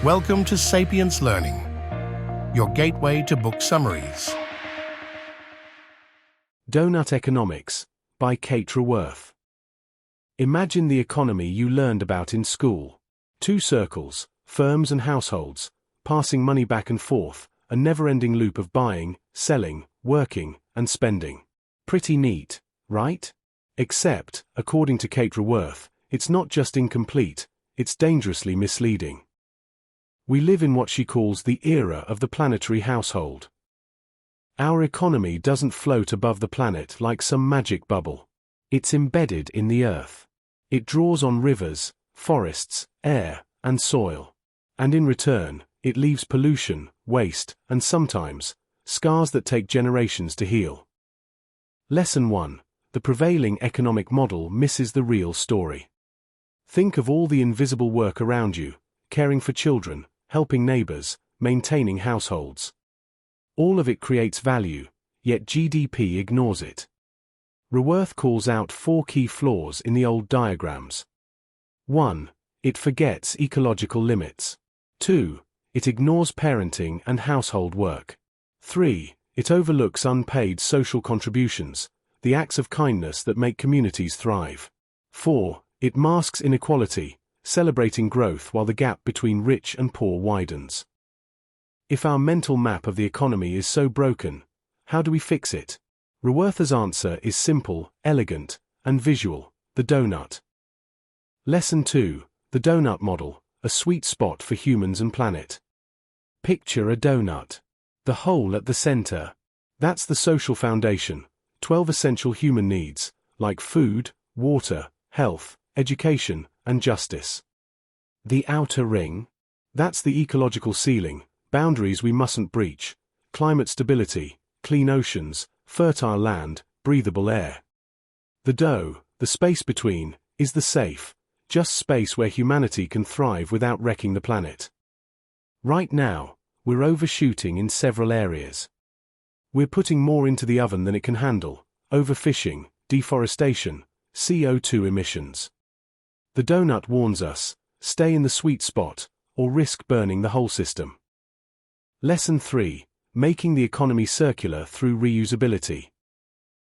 Welcome to Sapience Learning, your gateway to book summaries. Doughnut Economics by Kate Raworth. Imagine the economy you learned about in school. Two circles, firms and households, passing money back and forth, a never-ending loop of buying, selling, working, and spending. Pretty neat, right? Except, according to Kate Raworth, it's not just incomplete, it's dangerously misleading. We live in what she calls the era of the planetary household. Our economy doesn't float above the planet like some magic bubble. It's embedded in the earth. It draws on rivers, forests, air, and soil. And in return, it leaves pollution, waste, and sometimes, scars that take generations to heal. Lesson 1. The prevailing economic model misses the real story. Think of all the invisible work around you, caring for children, helping neighbors, maintaining households. All of it creates value, yet GDP ignores it. Raworth calls out 4 key flaws in the old diagrams. 1. It forgets ecological limits. 2. It ignores parenting and household work. 3. It overlooks unpaid social contributions, the acts of kindness that make communities thrive. 4. It masks inequality, celebrating growth while the gap between rich and poor widens. If our mental map of the economy is so broken, how do we fix it? Raworth's answer is simple, elegant, and visual: the doughnut. Lesson 2. The doughnut model, a sweet spot for humans and planet. Picture a doughnut. The hole at the center. That's the social foundation, 12 essential human needs, like food, water, health, education, and justice. The outer ring? That's the ecological ceiling, boundaries we mustn't breach: climate stability, clean oceans, fertile land, breathable air. The dough, the space between, is the safe, just space where humanity can thrive without wrecking the planet. Right now, we're overshooting in several areas. We're putting more into the oven than it can handle: overfishing, deforestation, CO2 emissions. The doughnut warns us: stay in the sweet spot, or risk burning the whole system. Lesson 3. Making the economy circular through reusability.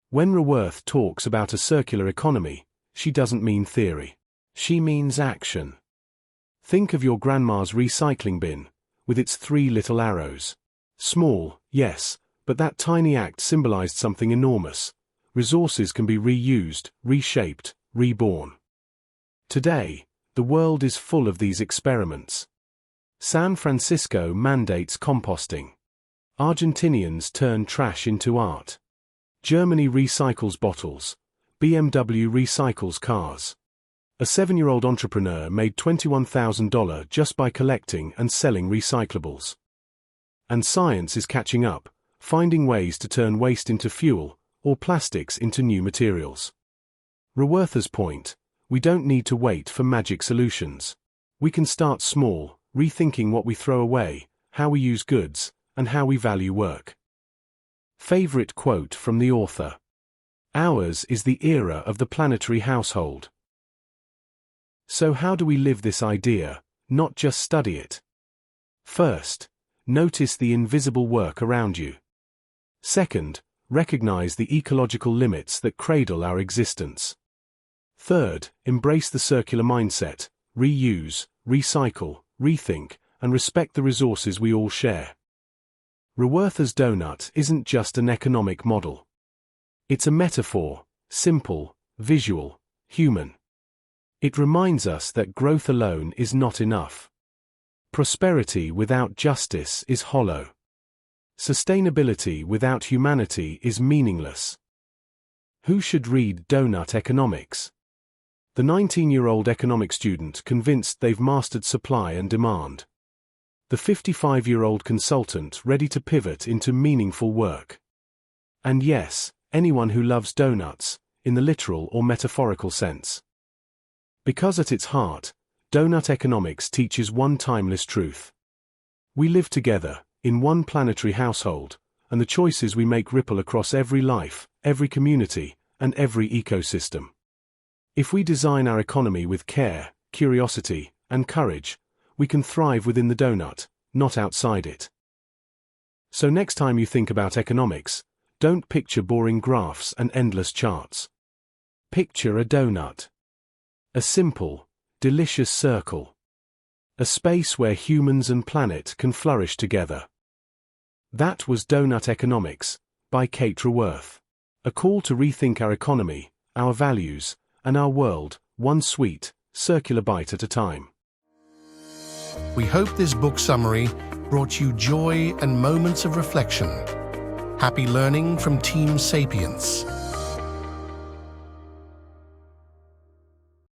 When Raworth talks about a circular economy, she doesn't mean theory. She means action. Think of your grandma's recycling bin, with its 3 little arrows. Small, yes, but that tiny act symbolized something enormous. Resources can be reused, reshaped, reborn. Today, the world is full of these experiments. San Francisco mandates composting. Argentinians turn trash into art. Germany recycles bottles. BMW recycles cars. A 7-year-old entrepreneur made $21,000 just by collecting and selling recyclables. And science is catching up, finding ways to turn waste into fuel, or plastics into new materials. Raworth's point: we don't need to wait for magic solutions. We can start small, rethinking what we throw away, how we use goods, and how we value work. Favorite quote from the author: "Ours is the era of the planetary household." So how do we live this idea, not just study it? First, notice the invisible work around you. Second, recognize the ecological limits that cradle our existence. Third, embrace the circular mindset: reuse, recycle, rethink, and respect the resources we all share. Raworth's doughnut isn't just an economic model. It's a metaphor: simple, visual, human. It reminds us that growth alone is not enough. Prosperity without justice is hollow. Sustainability without humanity is meaningless. Who should read Doughnut Economics? The 19-year-old economics student convinced they've mastered supply and demand. The 55-year-old consultant ready to pivot into meaningful work. And yes, anyone who loves doughnuts, in the literal or metaphorical sense. Because at its heart, Doughnut Economics teaches one timeless truth. We live together, in one planetary household, and the choices we make ripple across every life, every community, and every ecosystem. If we design our economy with care, curiosity, and courage, we can thrive within the donut, not outside it. So next time you think about economics, don't picture boring graphs and endless charts. Picture a donut. A simple, delicious circle. A space where humans and planet can flourish together. That was Doughnut Economics, by Kate Raworth. A call to rethink our economy, our values, and our world, one sweet, circular bite at a time. We hope this book summary brought you joy and moments of reflection. Happy learning from Team Sapiens.